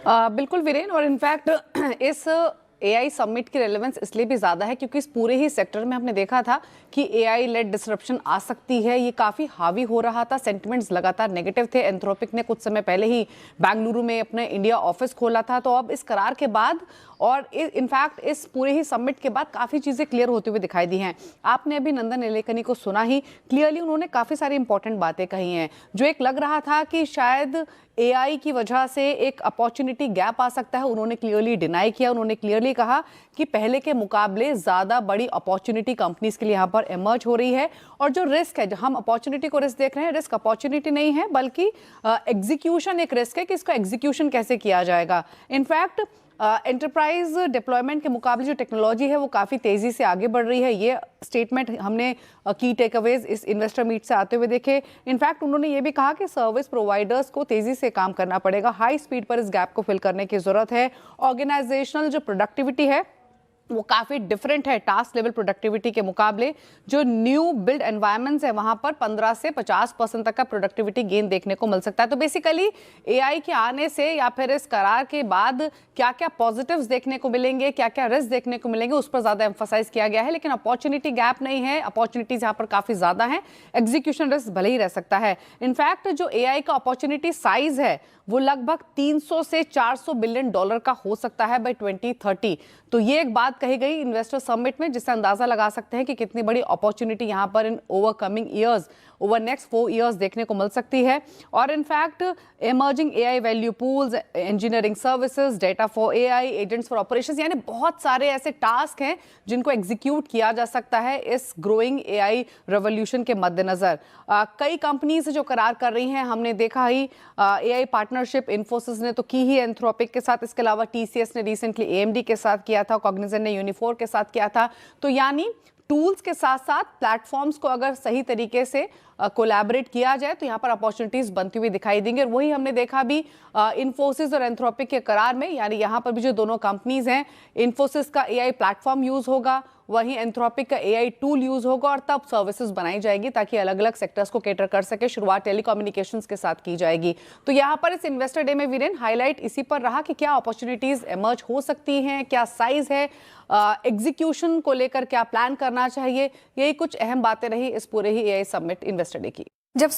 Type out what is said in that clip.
बिल्कुल वीरेन, और इनफैक्ट इस एआई समिट की रेलेवेंस इसलिए भी ज़्यादा है क्योंकि इस पूरे ही सेक्टर में हमने देखा था कि एआई लेड डिसरप्शन आ सकती है। ये काफ़ी हावी हो रहा था, सेंटिमेंट्स लगातार नेगेटिव थे। एंथ्रोपिक ने कुछ समय पहले ही बेंगलुरु में अपने इंडिया ऑफिस खोला था। तो अब इस करार के बाद और इनफैक्ट इस पूरे ही समिट के बाद काफ़ी चीज़ें क्लियर होती हुई दिखाई दी हैं। आपने अभी नंदन नीलेकनी को सुना ही, क्लियरली उन्होंने काफ़ी सारी इंपॉर्टेंट बातें कही हैं। जो एक लग रहा था कि शायद एआई की वजह से एक अपॉर्चुनिटी गैप आ सकता है, उन्होंने क्लियरली डिनाई किया। उन्होंने क्लियरली कहा कि पहले के मुकाबले ज़्यादा बड़ी अपॉर्चुनिटी कंपनीज के लिए यहाँ पर इमर्ज हो रही है। और जो रिस्क है, जो हम अपॉर्चुनिटी को रिस्क देख रहे हैं, रिस्क अपॉर्चुनिटी नहीं है बल्कि एग्जीक्यूशन एक रिस्क है कि इसका एग्जीक्यूशन कैसे किया जाएगा। इनफैक्ट एंटरप्राइज डिप्लॉयमेंट के मुकाबले जो टेक्नोलॉजी है वो काफ़ी तेज़ी से आगे बढ़ रही है। ये स्टेटमेंट हमने की टेकअवेज इस इन्वेस्टर मीट से आते हुए देखे। इनफैक्ट उन्होंने ये भी कहा कि सर्विस प्रोवाइडर्स को तेज़ी से काम करना पड़ेगा, हाई स्पीड पर इस गैप को फिल करने की ज़रूरत है। ऑर्गेनाइजेशनल जो प्रोडक्टिविटी है वो काफ़ी डिफरेंट है टास्क लेवल प्रोडक्टिविटी के मुकाबले। जो न्यू बिल्ड एनवायरनमेंट्स है वहाँ पर 15 से 50% तक का प्रोडक्टिविटी गेन देखने को मिल सकता है। तो बेसिकली एआई के आने से या फिर इस करार के बाद क्या क्या पॉजिटिव्स देखने को मिलेंगे, क्या क्या रिस्क देखने को मिलेंगे, उस पर ज़्यादा एम्फोसाइज किया गया है। लेकिन अपॉर्चुनिटी गैप नहीं है, अपॉर्चुनिटीज यहाँ पर काफ़ी ज़्यादा है, एग्जीक्यूशन रिस्क भले ही रह सकता है। इनफैक्ट जो एआई का अपॉर्चुनिटी साइज है वो लगभग 300 से 400 बिलियन डॉलर का हो सकता है बाय 2030। तो ये एक बात कही गई इन्वेस्टर समिट में, जिससे अंदाजा लगा सकते हैं कि कितनी बड़ी अपॉर्चुनिटी यहां पर in overcoming years, over next 4 years देखने को मिल सकती है। और in fact emerging AI value pools, engineering services, data for AI, agents for operations, यानी बहुत सारे ऐसे टास्क हैं जिनको एग्जीक्यूट किया जा सकता है इस ग्रोइंग एआई रेवोल्यूशन के मद्देनजर। कई कंपनीज जो करार कर रही हैं, हमने देखा ही एआई पार्टनरशिप इन्फोसिस ने तो की ही एंथ्रोपिक के साथ, इसके अलावा टीसीएस ने रिसेंटली एएमडी के साथ किया था, कॉग्निजेंट ने यूनिफोर के साथ किया था। तो यानी टूल्स के साथ साथ प्लेटफॉर्म्स को अगर सही तरीके से कोलैबोरेट किया जाए तो यहाँ पर अपॉर्चुनिटीज बनती हुई दिखाई देंगी। और वही हमने देखा भी इन्फोसिस और एंथ्रोपिक के करार में, यानी यहाँ पर भी जो दोनों कंपनीज हैं, इन्फोसिस का एआई प्लेटफॉर्म यूज होगा, वहीं एंथ्रोपिक का एआई टूल यूज होगा, और तब सर्विसेज बनाई जाएगी ताकि अलग अलग सेक्टर्स को कैटर कर सके। शुरुआत टेलीकम्युनिकेशंस के साथ की जाएगी। तो यहाँ पर इस इन्वेस्टर डे में वीरेन हाईलाइट इसी पर रहा कि क्या अपॉर्चुनिटीज इमर्ज हो सकती हैं, क्या साइज है, एग्जीक्यूशन को लेकर क्या प्लान करना चाहिए। यही कुछ अहम बातें रही इस पूरे ही एआई समिट इन्वेस्टर डे की। जब